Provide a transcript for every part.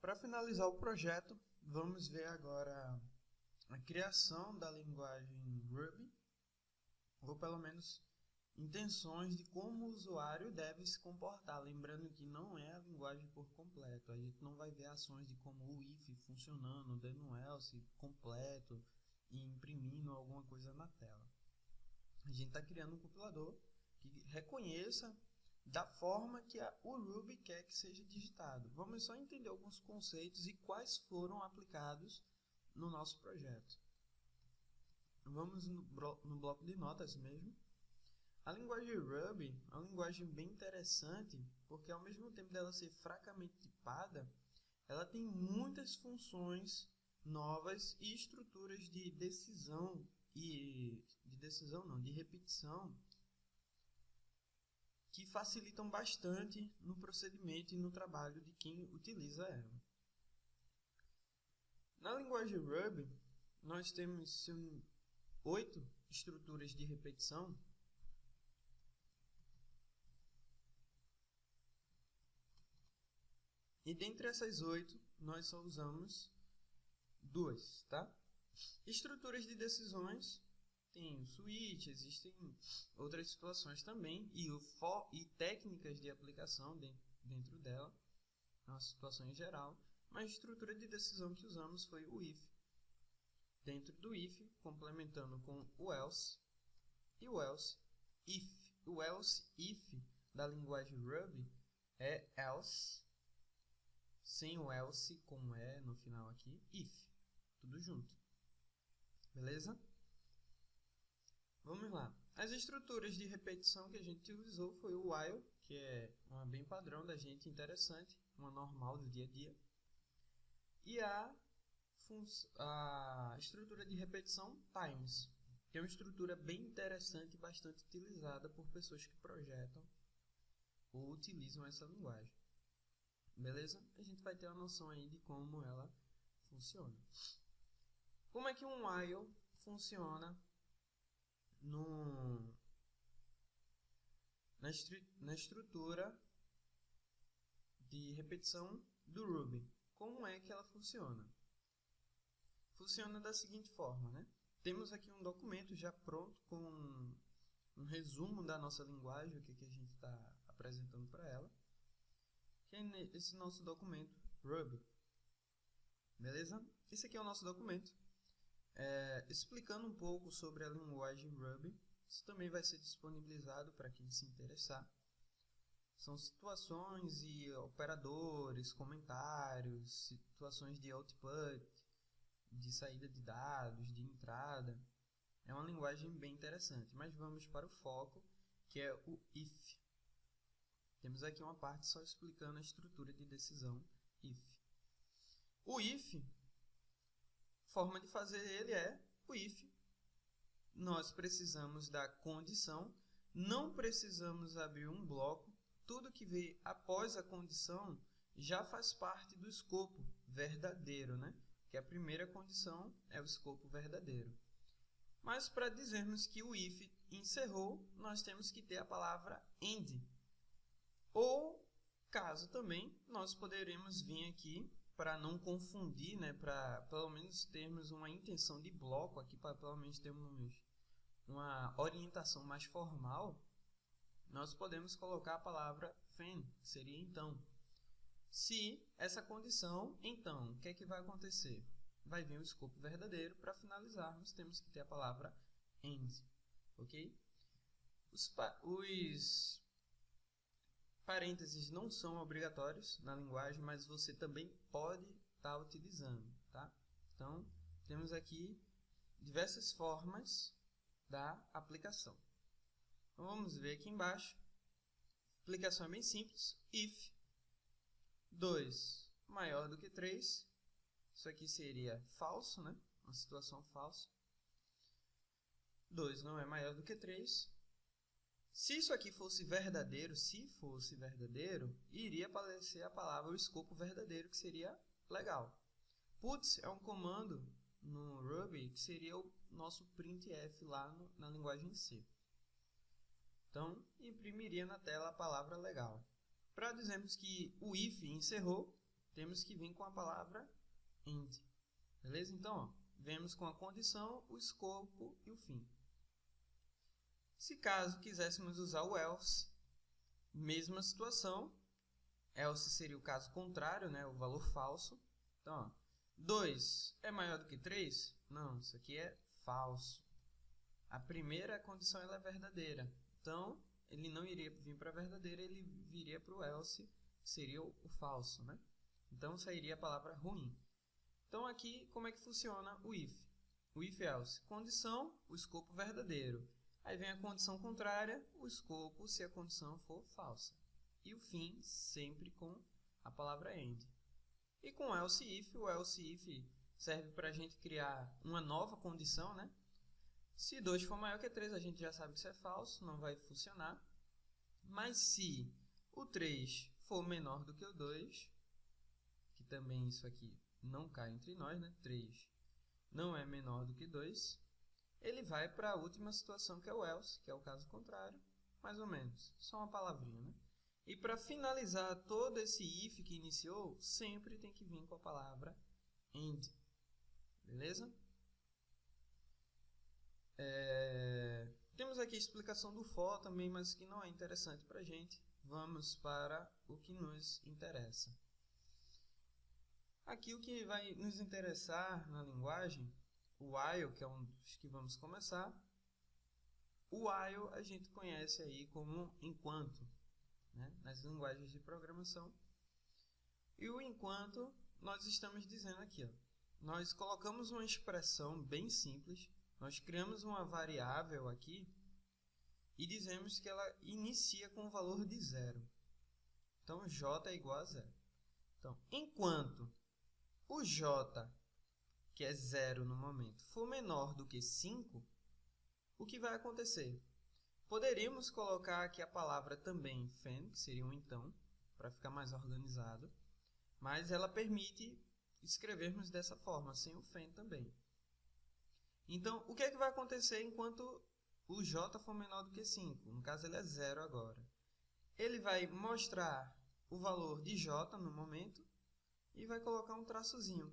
para finalizar o projeto, vamos ver agora a criação da linguagem Ruby, ou pelo menos intenções de como o usuário deve se comportar. Lembrando que não é a linguagem por completo, a gente não vai ver ações de como o if funcionando, dando else completo e imprimindo alguma coisa na tela. A gente está criando um compilador que reconheça da forma que o Ruby quer que seja digitado. Vamos só entender alguns conceitos e quais foram aplicados no nosso projeto. Vamos no bloco de notas mesmo. A linguagem Ruby é uma linguagem bem interessante, porque ao mesmo tempo dela ser fracamente tipada, ela tem muitas funções novas e estruturas de decisão de repetição, que facilitam bastante no procedimento e no trabalho de quem utiliza ela. Na linguagem Ruby, nós temos 8 estruturas de repetição, e dentre essas 8, nós só usamos 2, tá? Estruturas de decisões, tem o switch, existem outras situações também, e técnicas de aplicação dentro dela, uma situação em geral, mas a estrutura de decisão que usamos foi o if. Dentro do if, complementando com o else e o else if. O else if da linguagem Ruby é else, sem o else como é no final aqui, if. Tudo junto. Beleza? Vamos lá. As estruturas de repetição que a gente usou foi o while, que é uma bem padrão da gente, interessante, uma normal do dia a dia. E a estrutura de repetição times, que é uma estrutura bem interessante e bastante utilizada por pessoas que projetam ou utilizam essa linguagem. Beleza? A gente vai ter uma noção aí de como ela funciona. Como é que um while funciona na estrutura de repetição do Ruby? Como é que ela funciona? Funciona da seguinte forma, né? Temos aqui um documento já pronto com um resumo da nossa linguagem, o que a gente está apresentando para ela, que é esse nosso documento Ruby. Beleza? Esse aqui é o nosso documento, explicando um pouco sobre a linguagem Ruby. Isso também vai ser disponibilizado para quem se interessar. São situações e operadores, comentários, situações de output, de saída de dados, de entrada. É uma linguagem bem interessante, mas vamos para o foco, que é o if. Temos aqui uma parte só explicando a estrutura de decisão if. O if, forma de fazer ele é o if. Nós precisamos da condição, não precisamos abrir um bloco. Tudo que vem após a condição já faz parte do escopo verdadeiro, né? Que a primeira condição é o escopo verdadeiro. Mas para dizermos que o if encerrou, nós temos que ter a palavra end. Ou, caso também, nós poderemos vir aqui, para não confundir, né, para pelo menos termos uma intenção de bloco aqui, para pelo menos termos uma orientação mais formal, nós podemos colocar a palavra then, que seria então. Se essa condição, então, o que é que vai acontecer? Vai vir o escopo verdadeiro. Para finalizarmos, temos que ter a palavra end. Ok? Os parênteses não são obrigatórios na linguagem, mas você também pode estar utilizando. Tá? Então, temos aqui diversas formas da aplicação. Então, vamos ver aqui embaixo. A aplicação é bem simples. If 2 maior do que 3. Isso aqui seria falso, né? Uma situação falsa. 2 não é maior do que 3. Se isso aqui fosse verdadeiro, iria aparecer a palavra, o escopo verdadeiro, que seria legal. Puts é um comando no Ruby que seria o nosso printf lá na linguagem C. Então, imprimiria na tela a palavra legal. Para dizermos que o if encerrou, temos que vir com a palavra end. Beleza? Então, ó, vemos com a condição, o escopo e o fim. Se caso quiséssemos usar o else, mesma situação. Else seria o caso contrário, né? O valor falso. Então, ó, 2 é maior do que 3? Não, isso aqui é falso. A primeira condição ela é verdadeira. Então, ele não iria vir para a verdadeira, ele viria para o else, seria o falso, né? Então, sairia a palavra ruim. Então, aqui, como é que funciona o if? O if-else. Condição, o escopo verdadeiro. Aí vem a condição contrária, o escopo, se a condição for falsa. E o fim, sempre com a palavra end. E com o else if serve para a gente criar uma nova condição, né? Se 2 for maior que 3, a gente já sabe que isso é falso, não vai funcionar. Mas se o 3 for menor do que o 2, que também isso aqui não cai entre nós, né? 3 não é menor do que 2, ele vai para a última situação, que é o else, que é o caso contrário, mais ou menos, só uma palavrinha, né? E para finalizar todo esse if que iniciou, sempre tem que vir com a palavra end. Beleza? Temos aqui a explicação do for também, mas que não é interessante para a gente. Vamos para o que nos interessa. Aqui o que vai nos interessar na linguagem, o while, que é um dos que vamos começar. O while a gente conhece aí como enquanto, né, nas linguagens de programação. E o enquanto nós estamos dizendo aqui, ó, nós colocamos uma expressão bem simples, nós criamos uma variável aqui e dizemos que ela inicia com o valor de 0. Então, j é igual a 0. Então, enquanto o j, que é 0 no momento, for menor do que 5, o que vai acontecer? Poderíamos colocar aqui a palavra também fen, que seria um então, para ficar mais organizado, mas ela permite escrevermos dessa forma, sem o fen também. Então, o que é que vai acontecer enquanto o j for menor do que 5? No caso, ele é 0 agora. Ele vai mostrar o valor de j no momento e vai colocar um traçozinho.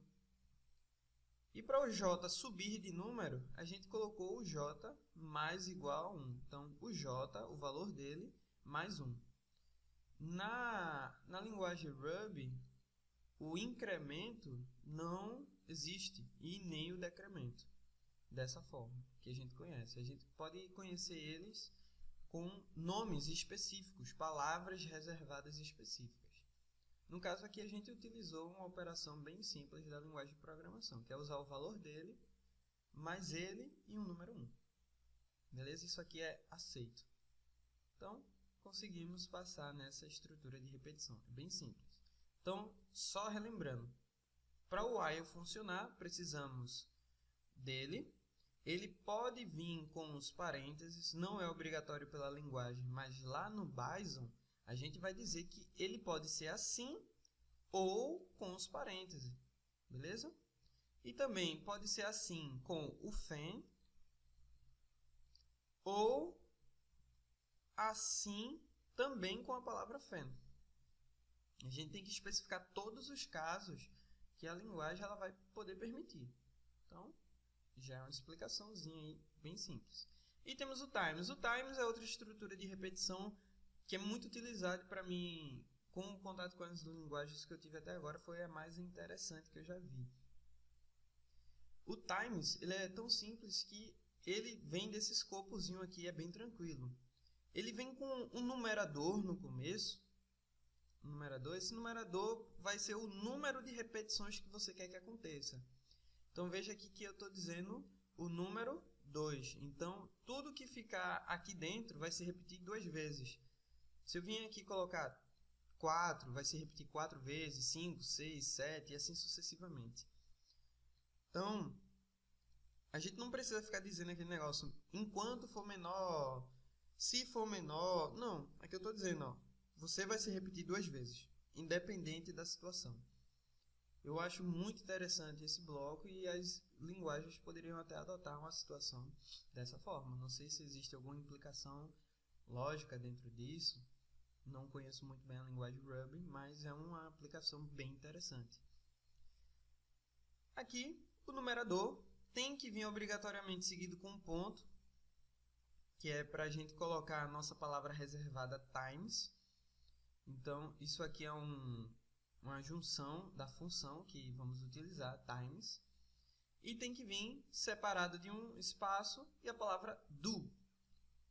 E para o j subir de número, a gente colocou o j mais igual a 1. Então, o j, o valor dele, mais 1. Na linguagem Ruby, o incremento não existe e nem o decremento. Dessa forma, que a gente conhece. A gente pode conhecer eles com nomes específicos, palavras reservadas específicas. No caso aqui, a gente utilizou uma operação bem simples da linguagem de programação, que é usar o valor dele, mais ele e um número 1. Beleza? Isso aqui é aceito. Então, conseguimos passar nessa estrutura de repetição. É bem simples. Então, só relembrando, para o while funcionar, precisamos dele. Ele pode vir com os parênteses, não é obrigatório pela linguagem, mas lá no Bison, a gente vai dizer que ele pode ser assim ou com os parênteses, beleza? E também pode ser assim com o fen ou assim também com a palavra fen. A gente tem que especificar todos os casos que a linguagem ela vai poder permitir. Então, já é uma explicaçãozinha aí bem simples. E temos o times. O times é outra estrutura de repetição que é muito utilizada para mim, com o contato com as linguagens que eu tive até agora, foi a mais interessante que eu já vi. O times ele é tão simples que ele vem desse escopozinho aqui, é bem tranquilo. Ele vem com um numerador no começo. Esse numerador vai ser o número de repetições que você quer que aconteça. Então, veja aqui que eu estou dizendo o número 2. Então, tudo que ficar aqui dentro vai se repetir 2 vezes. Se eu vim aqui colocar 4, vai se repetir 4 vezes, 5, 6, 7 e assim sucessivamente. Então, a gente não precisa ficar dizendo aquele negócio, enquanto for menor, se for menor. Não, é que eu estou dizendo, ó, você vai se repetir 2 vezes, independente da situação. Eu acho muito interessante esse bloco e as linguagens poderiam até adotar uma situação dessa forma. Não sei se existe alguma implicação lógica dentro disso, Não conheço muito bem a linguagem Ruby, mas é uma aplicação bem interessante. Aqui, o numerador tem que vir obrigatoriamente seguido com um ponto, que é para a gente colocar a nossa palavra reservada times. Então, isso aqui é uma junção da função que vamos utilizar, times. E tem que vir separado de um espaço e a palavra do.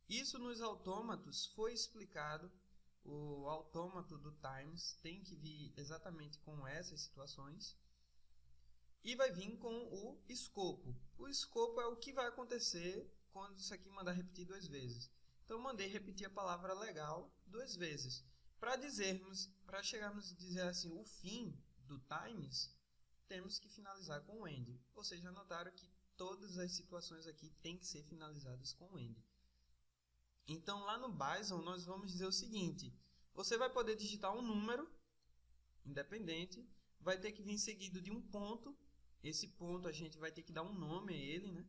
Isso nos autômatos foi explicado. O autômato do times tem que vir exatamente com essas situações. E vai vir com o escopo. O escopo é o que vai acontecer quando isso aqui mandar repetir 2 vezes. Então, eu mandei repetir a palavra legal 2 vezes. Para chegarmos a dizer assim, o fim do times, temos que finalizar com o end. Vocês já notaram que todas as situações aqui têm que ser finalizadas com o end. Então, lá no Bison, nós vamos dizer o seguinte. Você vai poder digitar um número independente, vai ter que vir seguido de um ponto. Esse ponto a gente vai ter que dar um nome a ele, né?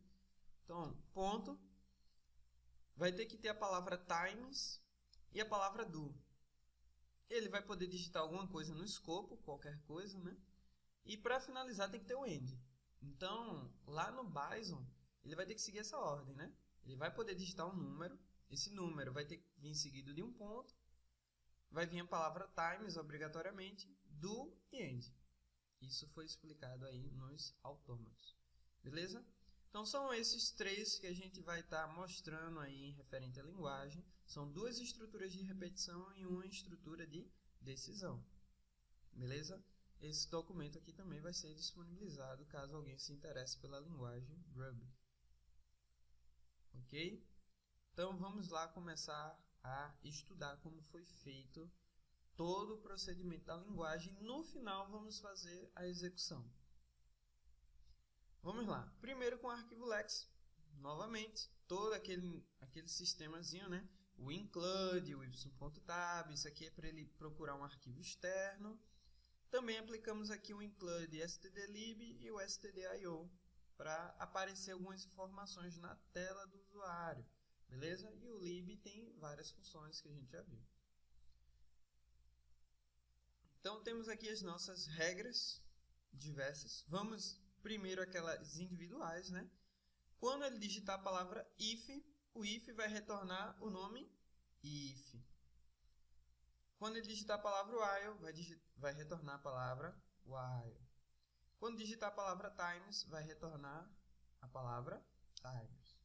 Então, ponto. Vai ter que ter a palavra times e a palavra do. Ele vai poder digitar alguma coisa no escopo, qualquer coisa, né? E para finalizar tem que ter o end. Então, lá no Bison, ele vai ter que seguir essa ordem, né? Ele vai poder digitar um número. Esse número vai ter que vir seguido de um ponto. Vai vir a palavra times, obrigatoriamente, do e end. Isso foi explicado aí nos autômatos. Beleza? Então, são esses 3 que a gente vai estar mostrando aí referente à linguagem. São 2 estruturas de repetição e uma estrutura de decisão. Beleza? Esse documento aqui também vai ser disponibilizado caso alguém se interesse pela linguagem Ruby. Ok? Então, vamos lá começar a estudar como foi feito todo o procedimento da linguagem. No final, vamos fazer a execução. Vamos lá. Primeiro com o arquivo Lex. Novamente, todo aquele sistemazinho, né? O include, o y.tab, isso aqui é para ele procurar um arquivo externo. Também aplicamos aqui o include stdlib e o stdio para aparecer algumas informações na tela do usuário. Beleza? E o lib tem várias funções que a gente já viu. Então, temos aqui as nossas regras diversas. Vamos primeiro aquelas individuais, né? Quando ele digitar a palavra if, o if vai retornar o nome if. Quando ele digitar a palavra while, vai retornar a palavra while. Quando digitar a palavra times, vai retornar a palavra times.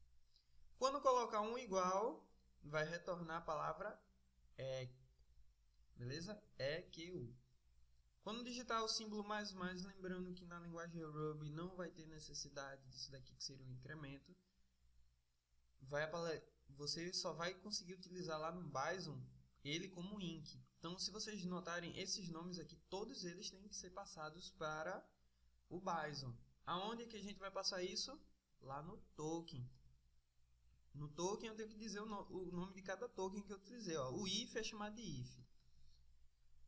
Quando colocar um igual, vai retornar a palavra eq. Beleza? EQ. Quando digitar o símbolo mais, lembrando que na linguagem Ruby não vai ter necessidade disso daqui, que seria um incremento, você só vai conseguir utilizar lá no Bison ele como inc. Então, se vocês notarem esses nomes aqui, todos eles têm que ser passados para o Bison. Aonde que a gente vai passar isso? Lá no token. No token eu tenho que dizer o nome de cada token que eu utilizei. Ó. O if é chamado de if.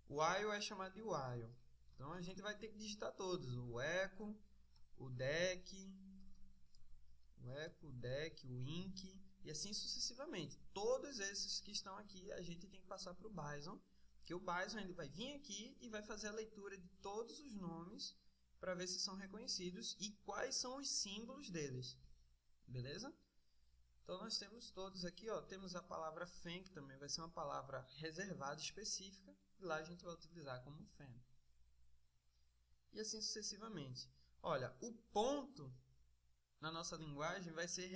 O while é chamado de while. Então a gente vai ter que digitar todos. O echo, o deck, o inc e assim sucessivamente. Todos esses que estão aqui a gente tem que passar para o Bison. Porque o Bison ele vai vir aqui e vai fazer a leitura de todos os nomes para ver se são reconhecidos e quais são os símbolos deles. Beleza? Então nós temos todos aqui, ó, temos a palavra fan, que também vai ser uma palavra reservada específica, e lá a gente vai utilizar como fan. E assim sucessivamente. Olha, o ponto na nossa linguagem vai ser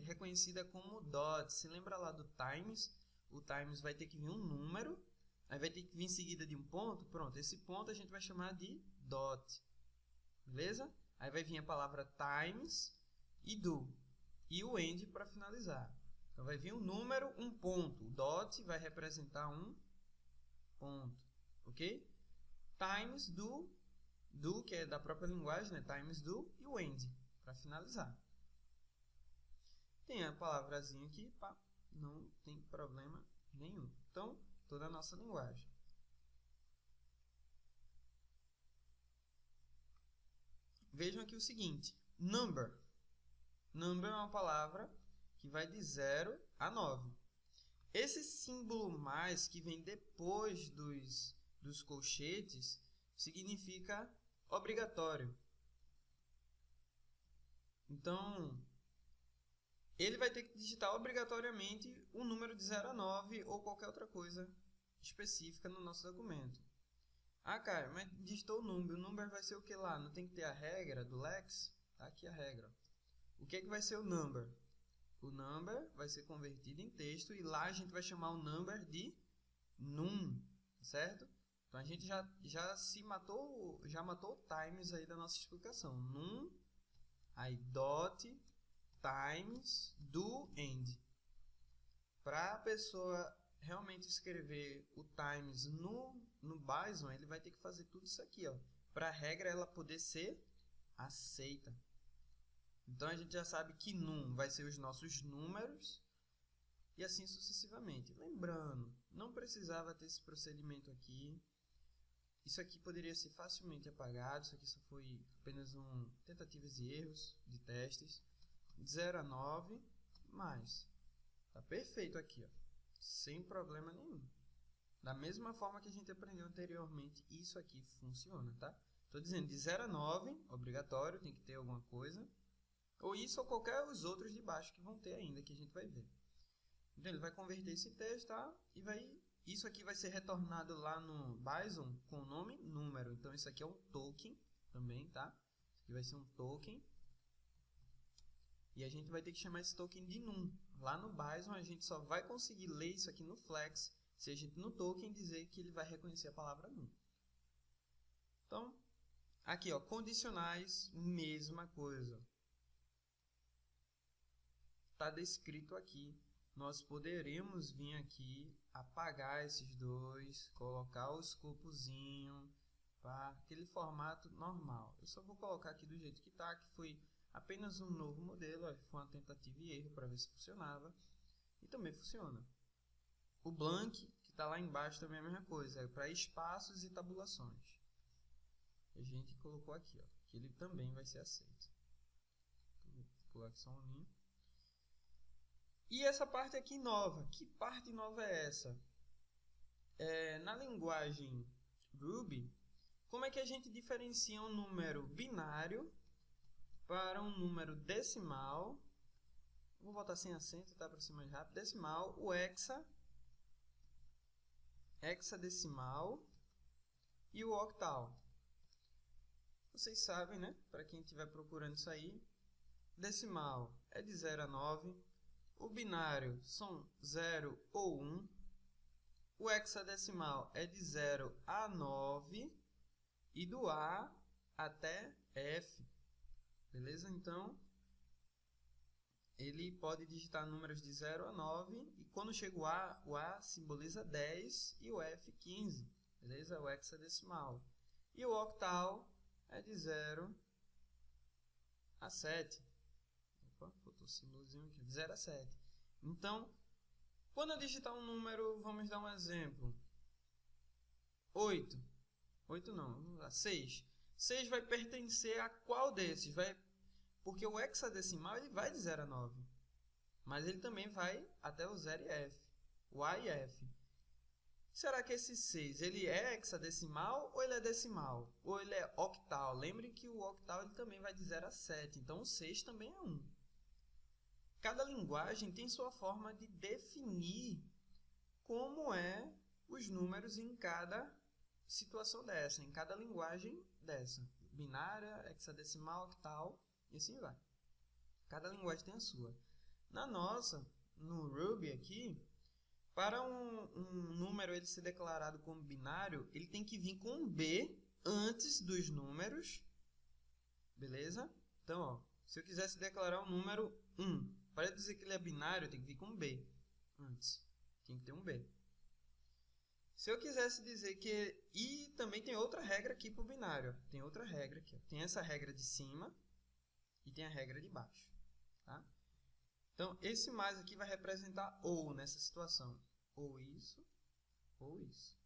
reconhecida como dot. Se lembra lá do times? O times vai ter que vir um número, aí vai ter que vir em seguida de um ponto. Pronto, esse ponto a gente vai chamar de dot. Beleza? Aí vai vir a palavra times e do. E o end para finalizar. Então vai vir um número, um ponto. O dot vai representar um ponto. Ok? Times do que é da própria linguagem, né? Times do e o end para finalizar. Tem a palavrazinha aqui, pá, não tem problema nenhum. Então, toda a nossa linguagem. Vejam aqui o seguinte, number. Number é uma palavra que vai de 0 a 9. Esse símbolo mais que vem depois dos colchetes significa obrigatório. Então, ele vai ter que digitar obrigatoriamente o número de 0 a 9 ou qualquer outra coisa específica no nosso documento. Ah, cara, mas digitou o number vai ser o que lá? Não tem que ter a regra do Lex? Tá aqui a regra. O que é que vai ser o number? O number vai ser convertido em texto e lá a gente vai chamar o number de num, certo? Então a gente já matou o times aí da nossa explicação. Num, aí dot, times, do, end. Para a pessoa realmente escrever o times no Bison, ele vai ter que fazer tudo isso aqui, ó, para a regra ela poder ser aceita. Então a gente já sabe que num vai ser os nossos números e assim sucessivamente. Lembrando, não precisava ter esse procedimento aqui. Isso aqui poderia ser facilmente apagado. Isso aqui só foi apenas tentativas e erros de testes. 0 a 9 mais. Tá perfeito aqui, ó, sem problema nenhum. Da mesma forma que a gente aprendeu anteriormente, isso aqui funciona, tá? Estou dizendo de 0 a 9, obrigatório, tem que ter alguma coisa. Ou isso ou qualquer os outros de baixo que vão ter ainda, que a gente vai ver. Então ele vai converter esse texto, tá? E isso aqui vai ser retornado lá no Bison com o nome número. Então isso aqui é um token também, tá? Isso aqui vai ser um token. E a gente vai ter que chamar esse token de num. Lá no Bison a gente só vai conseguir ler isso aqui no flex se a gente no token dizer que ele vai reconhecer a palavra num. Então, aqui ó, condicionais, mesma coisa. Está descrito aqui. Nós poderemos vir aqui, apagar esses dois, colocar o escopozinho para aquele formato normal. Eu só vou colocar aqui do jeito que está, que foi apenas um novo modelo, foi uma tentativa e erro para ver se funcionava. E também funciona. O blank, que está lá embaixo, também é a mesma coisa, é para espaços e tabulações. A gente colocou aqui, ó, que ele também vai ser aceito. Vou pular aqui só um linho. E essa parte aqui nova, que parte nova é essa? Na linguagem Ruby, como é que a gente diferencia um número binário para um número decimal? Vou botar sem acento, tá, para ser mais rápido. Decimal, o hexadecimal e o octal. Vocês sabem, né? Para quem estiver procurando isso aí, decimal é de 0 a 9. O binário são 0 ou 1. O hexadecimal é de 0 a 9 e do A até F. Beleza? Então, ele pode digitar números de 0 a 9 e quando chega o A simboliza 10 e o F 15. Beleza? O hexadecimal. E o octal é de 0 a 7. Opa, faltou o símbolozinho aqui. De 0 a 7. Então, quando eu digitar um número, vamos dar um exemplo. 8. 8 não, 6. 6 vai pertencer a qual desses? Porque o hexadecimal ele vai de 0 a 9. Mas ele também vai até o 0 e F. O A e F. Será que esse 6 ele é hexadecimal ou ele é decimal? Ou ele é octal? Lembrem que o octal ele também vai de 0 a 7. Então o 6 também é 1. Cada linguagem tem sua forma de definir como é os números em cada situação dessa, em cada linguagem dessa. Binária, hexadecimal, octal e assim vai. Cada linguagem tem a sua. Na nossa, no Ruby aqui, para um número ele ser declarado como binário, ele tem que vir com um B antes dos números. Beleza? Então, ó, se eu quisesse declarar um número 1, para dizer que ele é binário, tem que vir com um B antes. Tem que ter um B. Se eu quisesse dizer que... E também tem outra regra aqui para o binário. Tem outra regra aqui. Tem essa regra de cima e tem a regra de baixo. Tá? Então, esse mais aqui vai representar ou nessa situação. Ou isso, ou isso.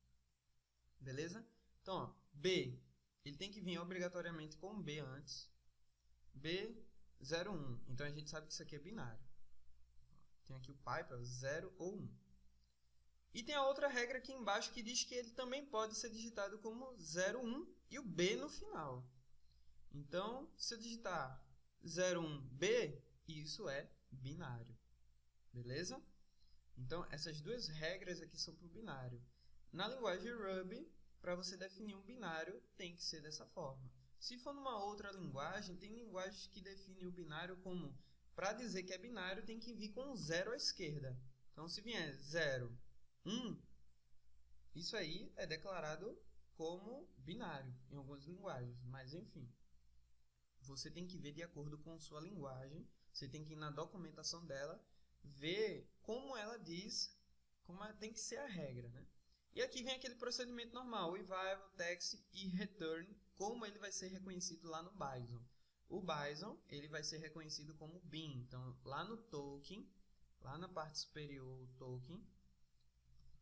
Beleza? Então, ó, B, ele tem que vir obrigatoriamente com B antes. B, 0, 1. Então, a gente sabe que isso aqui é binário. Tem aqui o pi para 0 ou 1. E tem a outra regra aqui embaixo que diz que ele também pode ser digitado como 01 e o B no final. Então, se eu digitar 01B, isso é binário. Beleza? Então, essas duas regras aqui são para o binário. Na linguagem Ruby, para você definir um binário, tem que ser dessa forma. Se for numa outra linguagem, tem linguagens que definem o binário como, para dizer que é binário, tem que vir com um zero à esquerda. Então, se vier 0, 1, isso aí é declarado como binário em algumas linguagens. Mas, enfim, você tem que ver de acordo com sua linguagem. Você tem que ir na documentação dela, ver como ela diz, como tem que ser a regra, né? E aqui vem aquele procedimento normal, o eval, text e return, como ele vai ser reconhecido lá no Bison. O Bison, ele vai ser reconhecido como bin. Então, lá no token, lá na parte superior, o token,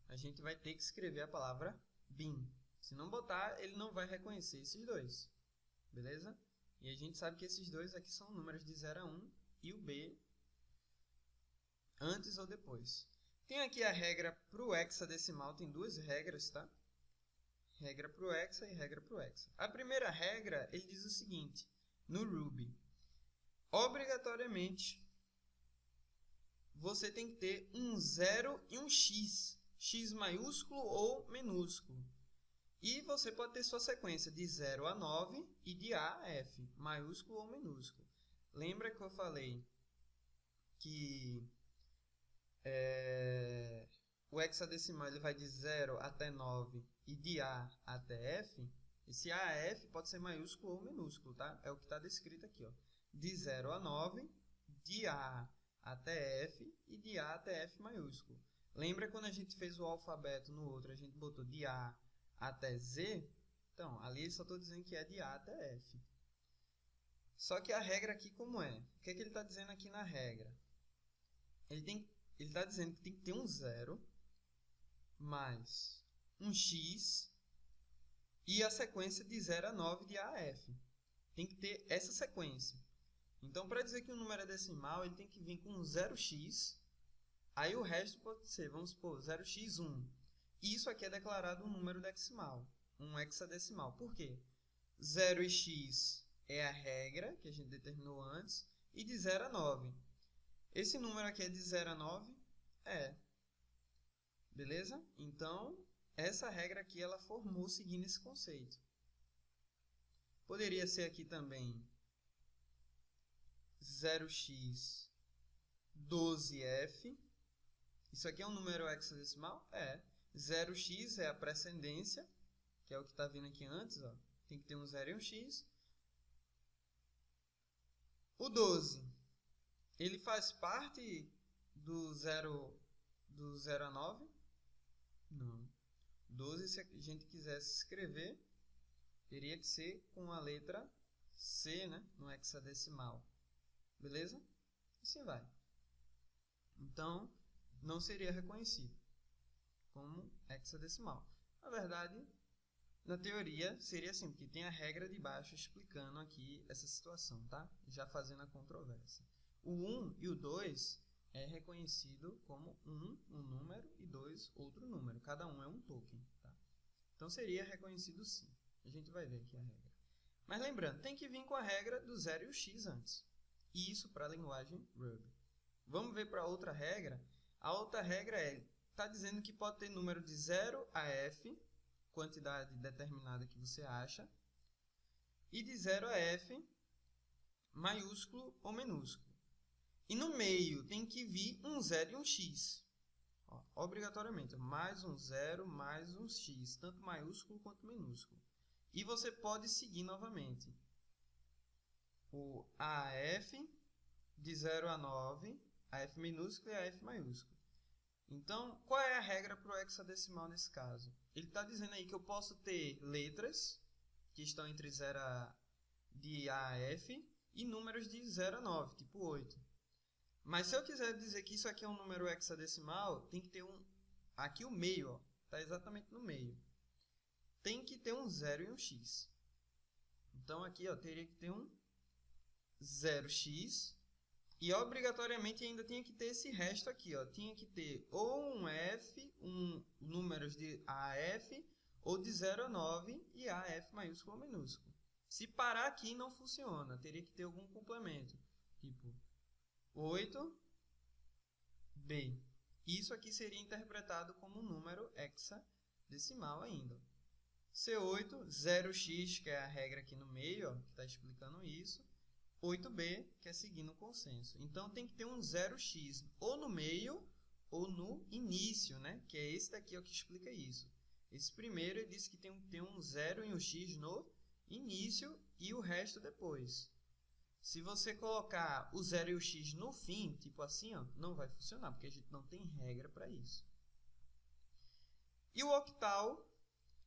a gente vai ter que escrever a palavra bin. Se não botar, ele não vai reconhecer esses dois. Beleza? E a gente sabe que esses dois aqui são números de 0 a 1 e o B antes ou depois. Tem aqui a regra para o hexadecimal, tem duas regras, tá? Regra para o hexa e regra para o hexa. A primeira regra, ele diz o seguinte, no Ruby, obrigatoriamente, você tem que ter um 0 e um x, x maiúsculo ou minúsculo. E você pode ter sua sequência de 0 a 9 e de A a F, maiúsculo ou minúsculo. Lembra que eu falei que o hexadecimal ele vai de 0 até 9 e de A até F? Esse A a F pode ser maiúsculo ou minúsculo, tá? É o que está descrito aqui, ó. De 0 a 9, de A até F e de A até F maiúsculo. Lembra quando a gente fez o alfabeto no outro, a gente botou de A até Z? Então, ali só estou dizendo que é de A até F. Só que a regra aqui como é? O que é que ele está dizendo aqui na regra? Ele está dizendo que tem que ter um 0 mais um x e a sequência de 0 a 9 de A a F. Tem que ter essa sequência. Então, para dizer que o número é decimal, ele tem que vir com um 0x. Aí o resto pode ser, vamos supor, 0x1. E isso aqui é declarado um número decimal, um hexadecimal. Por quê? 0 e x é a regra que a gente determinou antes, e de 0 a 9. Esse número aqui é de 0 a 9? É. Beleza? Então, essa regra aqui ela formou seguindo esse conceito. Poderia ser aqui também 0x 12f. Isso aqui é um número hexadecimal? É. 0x é a precedência, que é o que está vindo aqui antes. Ó. Tem que ter um 0 e um x. O 12, ele faz parte do 0 a 9? Não. 12, se a gente quisesse escrever, teria que ser com a letra C, né? No hexadecimal. Beleza? Assim vai. Então, não seria reconhecido como hexadecimal. Na verdade, na teoria, seria assim, porque tem a regra de baixo explicando aqui essa situação, tá? Já fazendo a controvérsia. O 1 e o 2 é reconhecido como um número, e 2, outro número. Cada um é um token, tá? Então, seria reconhecido sim. A gente vai ver aqui a regra. Mas lembrando, tem que vir com a regra do 0 e o x antes. E isso para a linguagem Ruby. Vamos ver para outra regra. A outra regra está dizendo que pode ter número de 0 a f, quantidade determinada que você acha, e de 0 a f, maiúsculo ou minúsculo. E no meio tem que vir um 0 e um x. Ó, obrigatoriamente, mais um 0, mais um x, tanto maiúsculo quanto minúsculo. E você pode seguir novamente. O AF de 0 a 9, AF minúsculo e AF maiúsculo. Então, qual é a regra para o hexadecimal nesse caso? Ele está dizendo aí que eu posso ter letras que estão entre 0 de A a F e números de 0 a 9, tipo 8. Mas se eu quiser dizer que isso aqui é um número hexadecimal, tem que ter aqui o meio, está exatamente no meio. Tem que ter um 0 e um x. Então aqui teria que ter um 0x E obrigatoriamente ainda tinha que ter esse resto aqui, ó. Tinha que ter ou um F, números de AF, ou de 0 a 9 e AF maiúsculo ou minúsculo. Se parar aqui não funciona, teria que ter algum complemento. Tipo 8B. Isso aqui seria interpretado como um número hexadecimal ainda. C8, 0x, que é a regra aqui no meio, ó, que está explicando isso. 8b, que é seguindo o consenso. Então, tem que ter um 0x ou no meio ou no início, né? Que é esse daqui ó, que explica isso. Esse primeiro ele diz que tem que ter um 0 e um x no início e o resto depois. Se você colocar o 0 e o x no fim, tipo assim, ó, não vai funcionar, porque a gente não tem regra para isso. E o octal,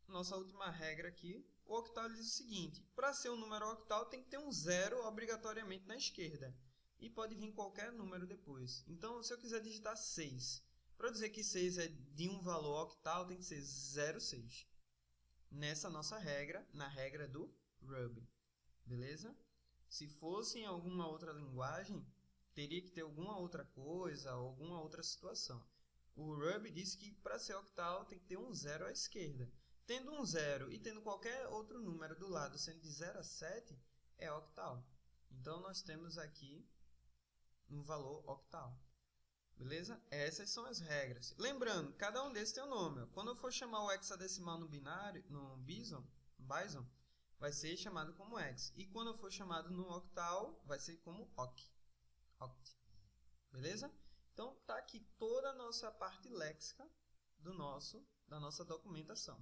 nossa última regra aqui, o octal diz o seguinte: para ser um número octal tem que ter um 0 obrigatoriamente na esquerda. E pode vir qualquer número depois. Então, se eu quiser digitar 6, para dizer que 6 é de um valor octal, tem que ser 0,6. Nessa nossa regra, na regra do Ruby. Beleza? Se fosse em alguma outra linguagem, teria que ter alguma outra coisa, alguma outra situação. O Ruby diz que para ser octal tem que ter um 0 à esquerda. Tendo um 0 e tendo qualquer outro número do lado, sendo de 0 a 7, é octal. Então, nós temos aqui um valor octal. Beleza? Essas são as regras. Lembrando, cada um desses tem um nome. Quando eu for chamar o hexadecimal no binário, no Bison, vai ser chamado como hex. E quando eu for chamado no octal, vai ser como oct. Beleza? Então, está aqui toda a nossa parte léxica da nossa documentação.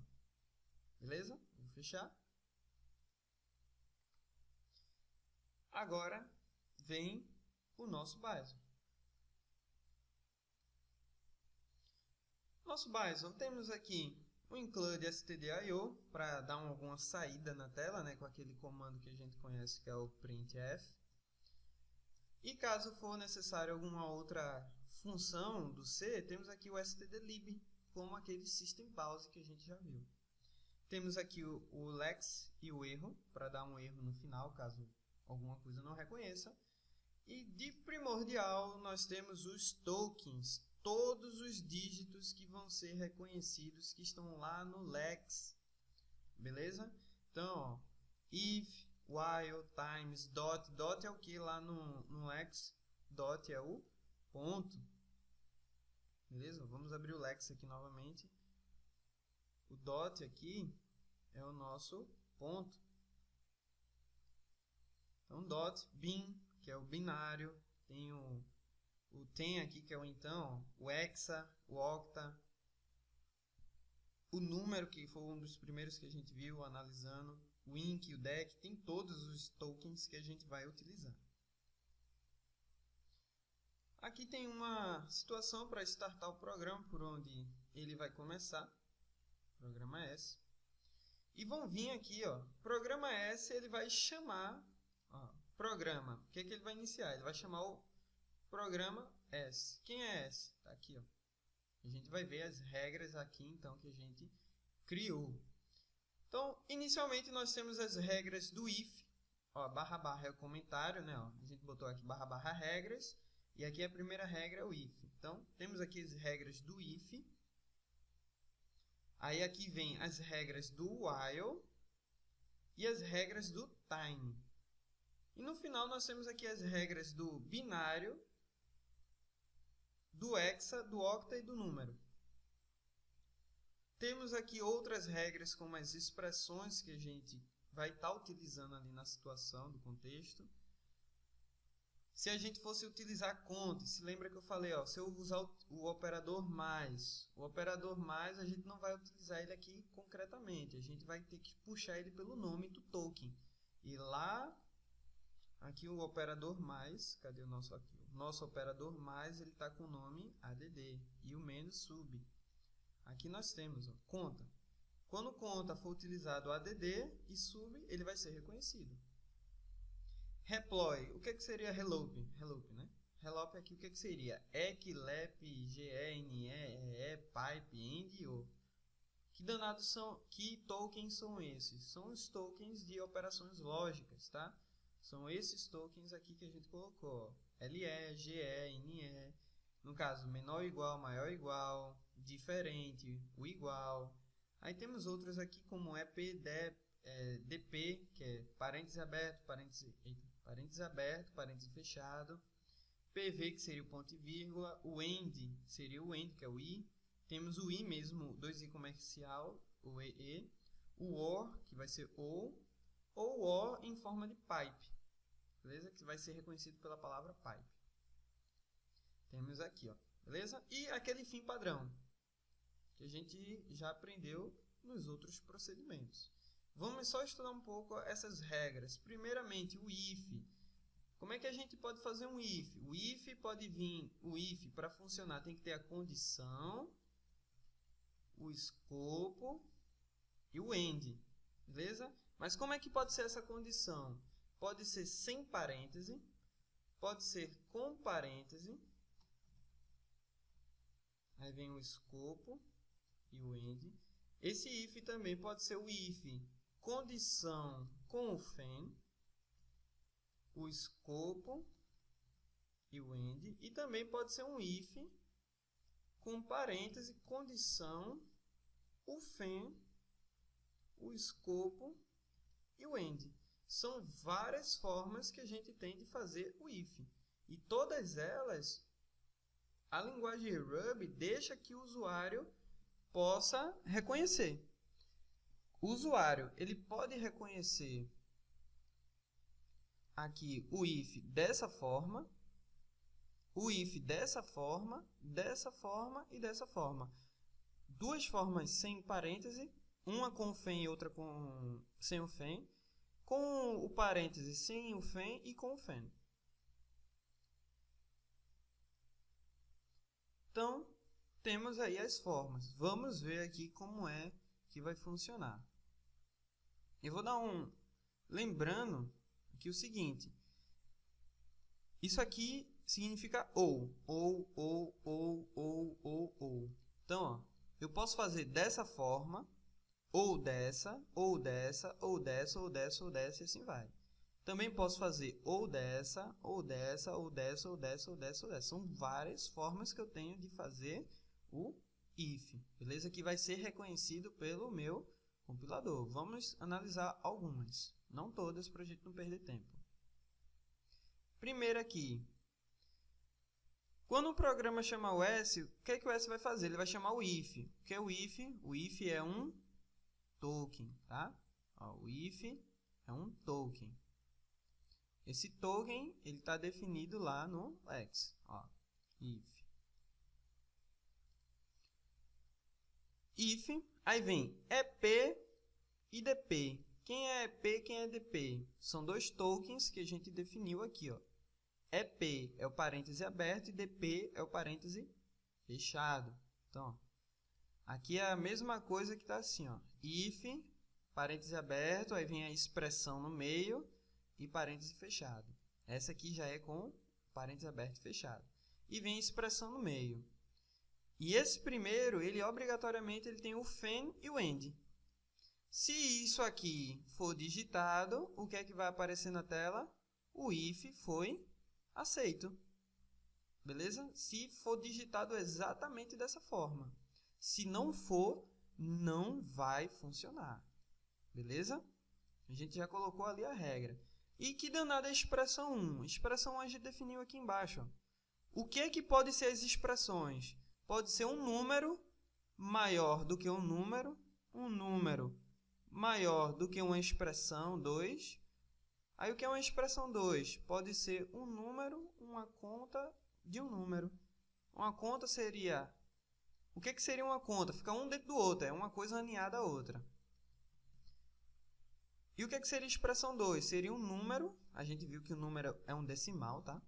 Beleza? Vou fechar. Agora vem o nosso Bison. Nosso Bison, temos aqui o include stdio para dar alguma saída na tela, né, com aquele comando que a gente conhece que é o printf. E caso for necessário alguma outra função do C, temos aqui o stdlib, como aquele system pause que a gente já viu. Temos aqui o lex e o erro, para dar um erro no final, caso alguma coisa não reconheça. E de primordial, nós temos os tokens, todos os dígitos que vão ser reconhecidos, que estão lá no lex. Beleza? Então, ó, if, while, times, dot. Dot é o que lá no lex? Dot é o ponto. Beleza? Vamos abrir o lex aqui novamente. O dot aqui é o nosso ponto. Então, dot, bin, que é o binário. Tem o tem aqui, que é o então, o hexa, o octa. O número, que foi um dos primeiros que a gente viu analisando. O inc, o dec, tem todos os tokens que a gente vai utilizar. Aqui tem uma situação para startar o programa, por onde ele vai começar. Programa S. E vão vir aqui, ó, programa S, ele vai chamar, ó, programa. O que é que ele vai iniciar? Ele vai chamar o programa S. Quem é S? Está aqui, ó. A gente vai ver as regras aqui, então, que a gente criou. Então, inicialmente, nós temos as regras do if. Ó, barra barra é o comentário, né? Ó, a gente botou aqui barra barra regras. E aqui a primeira regra é o if. Então, temos aqui as regras do if. Aí aqui vem as regras do while e as regras do time. E no final nós temos aqui as regras do binário, do hexa, do octa e do número. Temos aqui outras regras como as expressões que a gente vai estar utilizando ali na situação do contexto. Se a gente fosse utilizar conte, se lembra que eu falei, ó, se eu usar o operador mais a gente não vai utilizar ele aqui concretamente, a gente vai ter que puxar ele pelo nome do token. E lá, aqui o operador mais, cadê o nosso aqui? O nosso operador mais, ele está com o nome add, e o menos sub. Aqui nós temos, ó, conta. Quando conta for utilizado add e sub, ele vai ser reconhecido. Reploy, o que seria reloop? Reloop, né? Reloop aqui o que seria? Ec, lep, gene, pipe, end, o. Que danados são, que tokens são esses? São os tokens de operações lógicas, tá? São esses tokens aqui que a gente colocou, ó. LE, GE, NE, no caso, menor ou igual, maior ou igual, diferente, o igual. Aí temos outros aqui como EP, DP, que é parênteses aberto, parênteses fechado. PV, que seria o ponto e vírgula. O END seria o END, que é o I. Temos o I mesmo, 2i comercial, o EE. O OR, que vai ser ou OR em forma de pipe. Beleza? Que vai ser reconhecido pela palavra pipe. Temos aqui, ó. Beleza? E aquele fim padrão, que a gente já aprendeu nos outros procedimentos. Vamos só estudar um pouco essas regras. Primeiramente, o if. Como é que a gente pode fazer um if? O if pode vir, o if para funcionar tem que ter a condição, o escopo e o end. Beleza? Mas como é que pode ser essa condição? Pode ser sem parêntese, pode ser com parêntese. Aí vem o escopo e o end. Esse if também pode ser o if condição com o FEN, o escopo e o end. E também pode ser um if com parêntese, condição, o FEN, o escopo e o end. São várias formas que a gente tem de fazer o if. E todas elas, a linguagem Ruby deixa que o usuário possa reconhecer. O usuário ele pode reconhecer aqui o if dessa forma, o if dessa forma e dessa forma. Duas formas sem parêntese, uma com o FEN e outra sem o FEN, com o parêntese sem o FEN e com o FEN. Então, temos aí as formas. Vamos ver aqui como é que vai funcionar. Eu vou dar lembrando aqui o seguinte. Isso aqui significa ou. Então, ó, eu posso fazer dessa forma, ou dessa, ou dessa, ou dessa, ou dessa, ou dessa, e assim vai. Também posso fazer ou dessa, ou dessa, ou dessa, ou dessa, ou dessa, ou dessa. São várias formas que eu tenho de fazer o if, beleza? Que vai ser reconhecido pelo meu compilador. Vamos analisar algumas, não todas, para a gente não perder tempo. Primeiro aqui, quando o programa chama o S, o que é que o S vai fazer? Ele vai chamar o if. O que é o if? O if é um token, tá? Ó, o if é um token. Esse token ele está definido lá no X. Ó, if, aí vem EP e DP. Quem é EP, quem é DP? São dois tokens que a gente definiu aqui, ó. EP é o parêntese aberto e DP é o parêntese fechado. Então, ó, aqui é a mesma coisa que está assim, ó. If, parêntese aberto, aí vem a expressão no meio e parêntese fechado. Essa aqui já é com parêntese aberto e fechado. E vem a expressão no meio. E esse primeiro, ele obrigatoriamente ele tem o FEN e o END. Se isso aqui for digitado, o que é que vai aparecer na tela? O if foi aceito. Beleza? Se for digitado exatamente dessa forma. Se não for, não vai funcionar. Beleza? A gente já colocou ali a regra. E que danada é a expressão 1? A expressão 1 a gente definiu aqui embaixo. Ó. O que é que pode ser as expressões? Pode ser um número maior do que um número maior do que uma expressão 2. Aí o que é uma expressão 2? Pode ser um número, uma conta de um número. Uma conta seria... O que seria uma conta? Fica um dentro do outro, é uma coisa aninhada à outra. E o que seria expressão 2? Seria um número, a gente viu que o número é um decimal, tá?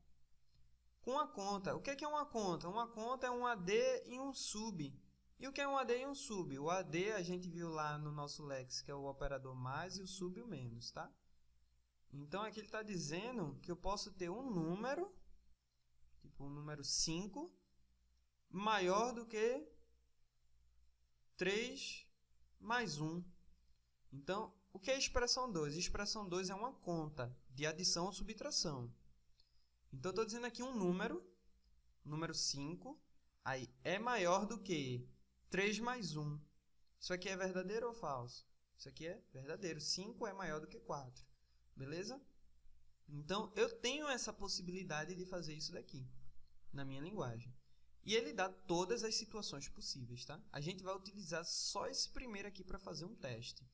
Com a conta. O que é uma conta? Uma conta é um AD e um sub. E o que é um AD e um sub? O AD a gente viu lá no nosso Lex, que é o operador mais, e o sub o menos, tá? Então aqui ele está dizendo que eu posso ter um número, tipo o número 5, maior do que 3 mais 1. Então, O que é expressão 2? Expressão 2 é uma conta de adição ou subtração. Então, eu estou dizendo aqui um número 5, aí é maior do que 3 mais 1. Isso aqui é verdadeiro ou falso? Isso aqui é verdadeiro. 5 é maior do que 4. Beleza? Então, eu tenho essa possibilidade de fazer isso daqui, na minha linguagem. E ele dá todas as situações possíveis, tá? A gente vai utilizar só esse primeiro aqui para fazer um teste.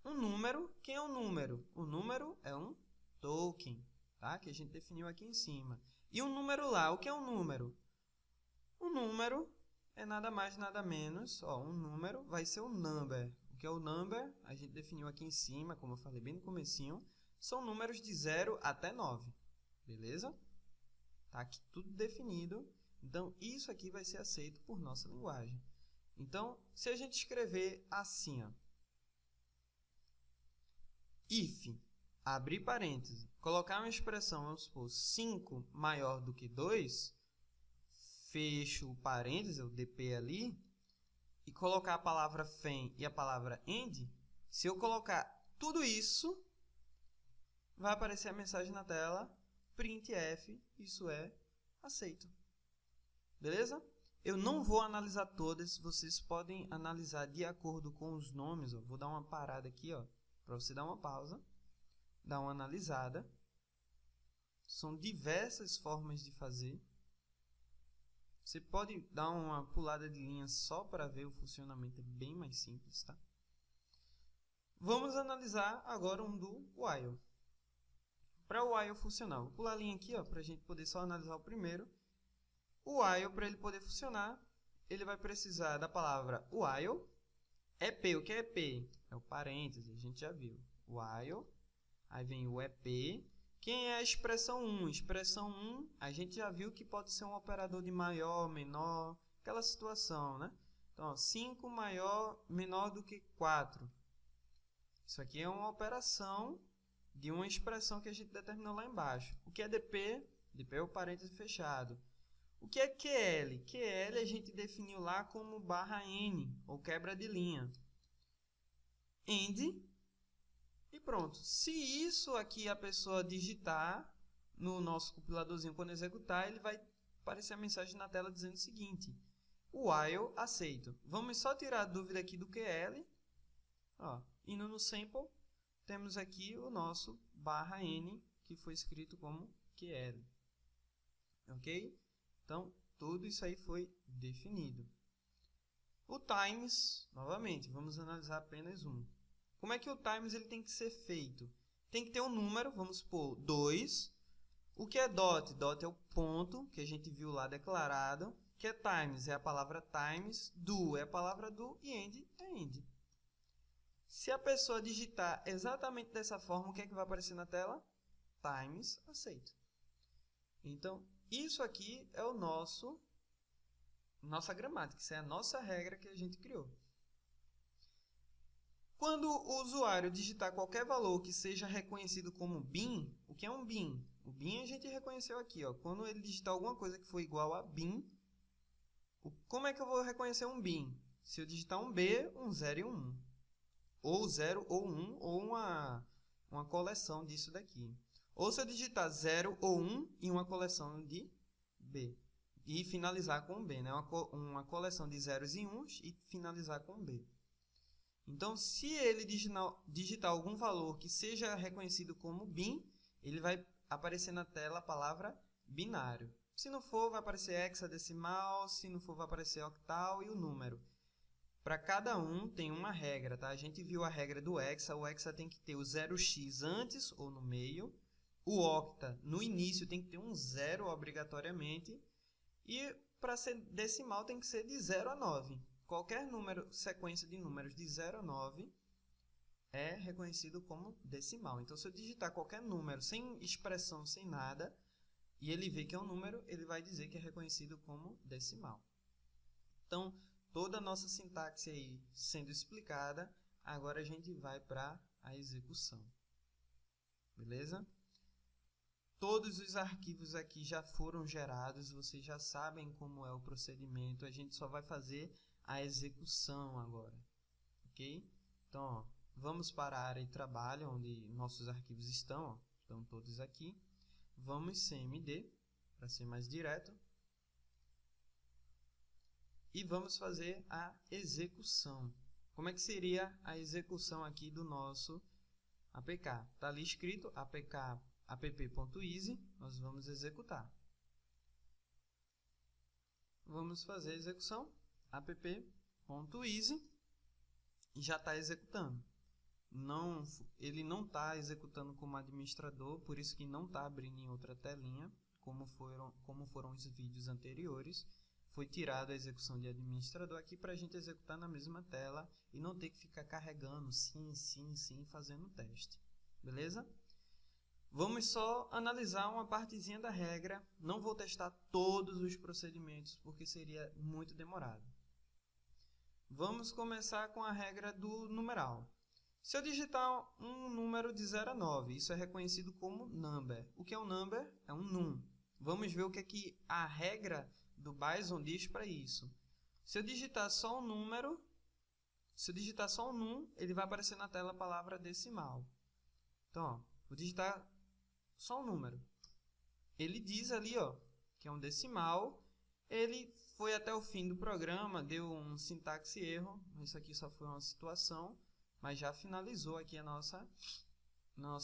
Um número, quem é um número? O número é um token, tá? Que a gente definiu aqui em cima. E um número lá, o que é um número? Um número é nada mais, nada menos. Ó, um número vai ser o number. O que é o number? A gente definiu aqui em cima, como eu falei bem no comecinho. São números de 0 até 9. Beleza? Tá aqui tudo definido. Então, isso aqui vai ser aceito por nossa linguagem. Então, se a gente escrever assim, ó, if, abrir parênteses, colocar uma expressão, vamos supor, 5 maior do que 2, fecho o parênteses, o DP ali, e colocar a palavra FEM e a palavra END, se eu colocar tudo isso, vai aparecer a mensagem na tela, printf, isso é aceito. Beleza? Eu não vou analisar todas, vocês podem analisar de acordo com os nomes. Ó. Vou dar uma parada aqui, para você dar uma pausa, dar uma analisada. São diversas formas de fazer. Você pode dar uma pulada de linha só para ver o funcionamento, é bem mais simples, tá? Vamos analisar agora um do while. Para o while funcionar, vou pular a linha aqui para a gente poder só analisar o primeiro. O while, para ele poder funcionar, ele vai precisar da palavra while. EP, o que é EP? É o parêntese, a gente já viu. While, aí vem o EP. Quem é a expressão 1? Expressão 1, a gente já viu que pode ser um operador de maior, menor, aquela situação, né? Então, 5 menor do que 4. Isso aqui é uma operação de uma expressão que a gente determinou lá embaixo. O que é DP? DP é o parêntese fechado. O que é QL? QL a gente definiu lá como /n, ou quebra de linha. End, e pronto. Se isso aqui a pessoa digitar no nosso compiladorzinho, quando executar, ele vai aparecer a mensagem na tela dizendo o seguinte: while aceito. Vamos só tirar a dúvida aqui do QL. Ó, indo no sample, temos aqui o nosso /n, que foi escrito como QL. Ok? Então, tudo isso aí foi definido. O times, novamente, vamos analisar apenas um. Como é que o times ele tem que ser feito? Tem que ter um número, vamos supor, 2. O que é dot? Dot é o ponto, que a gente viu lá declarado. O que é times? É a palavra times. Do é a palavra do e end é end. Se a pessoa digitar exatamente dessa forma, o que é que vai aparecer na tela? Times aceito. Então, isso aqui é o nossa gramática, isso é a nossa regra que a gente criou. Quando o usuário digitar qualquer valor que seja reconhecido como bin, o que é um bin? O bin a gente reconheceu aqui, ó. Quando ele digitar alguma coisa que for igual a bin, como é que eu vou reconhecer um bin? Se eu digitar um B, um 0 e um 1. Ou 0 ou 1, ou uma coleção disso daqui. Ou se eu digitar 0 ou 1 e uma coleção de B. E finalizar com B, né? Uma coleção de zeros e uns e finalizar com B. Então, se ele digitar algum valor que seja reconhecido como bin, ele vai aparecer na tela a palavra binário. Se não for, vai aparecer hexadecimal, se não for, vai aparecer octal e o número. Para cada um tem uma regra, tá? A gente viu a regra do hexa, o hexa tem que ter o 0x antes ou no meio, o octa no início tem que ter um 0 obrigatoriamente, e para ser decimal tem que ser de 0 a 9. Qualquer sequência de números de 0 a 9 é reconhecido como decimal. Então, se eu digitar qualquer número sem expressão, sem nada, e ele vê que é um número, ele vai dizer que é reconhecido como decimal. Então, toda a nossa sintaxe aí sendo explicada, agora a gente vai para a execução. Beleza? Todos os arquivos aqui já foram gerados, vocês já sabem como é o procedimento, a gente só vai fazer a execução agora, ok? Então, ó, Vamos para a área de trabalho, onde nossos arquivos estão, ó, estão todos aqui. Vamos CMD, para ser mais direto. E vamos fazer a execução. Como é que seria a execução aqui do nosso APK? Está ali escrito app.easy, nós vamos executar. Vamos fazer a execução, app.easy, e já está executando. Ele não está executando como administrador, por isso que não está abrindo em outra telinha, como foram os vídeos anteriores. Foi tirada a execução de administrador aqui para a gente executar na mesma tela e não ter que ficar carregando sim, fazendo o teste. Beleza? Vamos só analisar uma partezinha da regra. Não vou testar todos os procedimentos porque seria muito demorado. Vamos começar com a regra do numeral. Se eu digitar um número de 0 a 9, isso é reconhecido como number. O que é um number? É um num. Vamos ver o que é que a regra do Bison diz para isso. Se eu digitar só um número, se eu digitar só um num, ele vai aparecer na tela a palavra decimal. Então, ó, vou digitar só um número. Ele diz ali, ó, que é um decimal. Ele foi até o fim do programa, deu um sintaxe erro. Isso aqui só foi uma situação, mas já finalizou aqui a nossa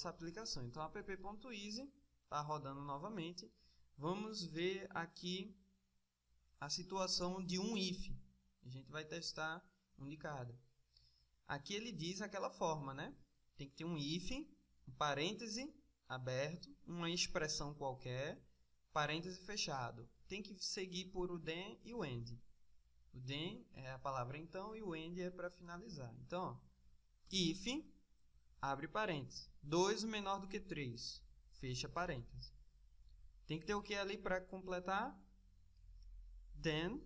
aplicação. Então, app.easy está rodando novamente. Vamos ver aqui a situação de um if. A gente vai testar um de cada. Aqui ele diz aquela forma, né? Tem que ter um if, um parêntese aberto, uma expressão qualquer, parêntese fechado. Tem que seguir por o then e o end. O then é a palavra então e o end é para finalizar. Então, ó, if, abre parêntese. 2 menor do que 3, fecha parêntese. Tem que ter o que ali para completar? Then,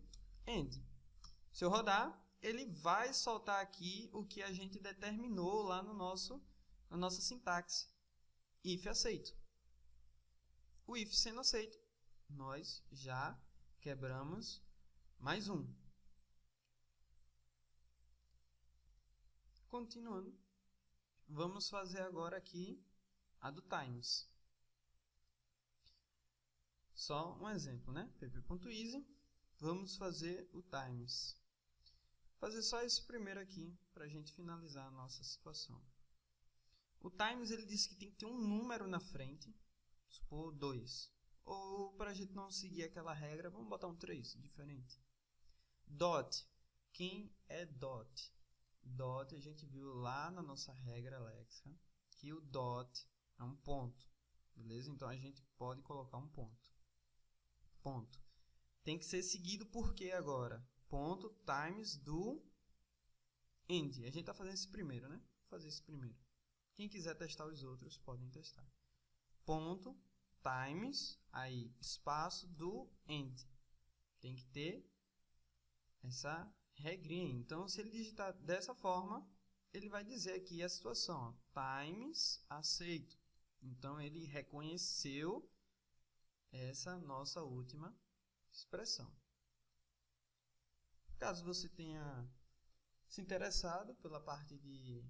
end. Se eu rodar, ele vai soltar aqui o que a gente determinou lá na nossa sintaxe. If aceito. O if sendo aceito, nós já quebramos mais um. Continuando, vamos fazer agora aqui a do times. Só um exemplo, né? pp.easy. Vamos fazer o times. Fazer só esse primeiro aqui para a gente finalizar a nossa situação. O times ele diz que tem que ter um número na frente, supor 2. Ou para a gente não seguir aquela regra, vamos botar um 3, diferente. Dot. Quem é dot? Dot a gente viu lá na nossa regra léxica que o dot é um ponto. Beleza? Então a gente pode colocar um ponto. Ponto. Tem que ser seguido por quê agora? Ponto times do end. A gente está fazendo esse primeiro, né? Vou fazer esse primeiro. Quem quiser testar os outros, podem testar. Ponto times, aí, espaço do end. Tem que ter essa regrinha. Então, se ele digitar dessa forma, ele vai dizer aqui a situação. Ó, times aceito. Então, ele reconheceu essa nossa última expressão. Caso você tenha se interessado pela parte de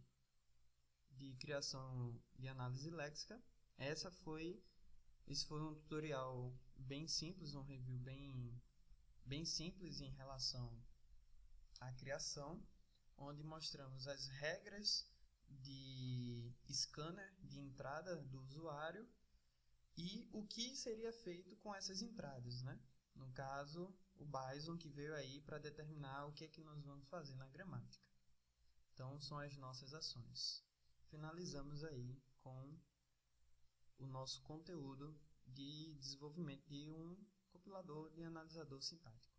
criação de análise léxica, esse foi um tutorial bem simples, um review bem simples em relação à criação, onde mostramos as regras de scanner de entrada do usuário e o que seria feito com essas entradas, né? No caso, o Bison que veio aí para determinar o que é que nós vamos fazer na gramática. Então, são as nossas ações. Finalizamos aí com o nosso conteúdo de desenvolvimento de um compilador de analisador sintático.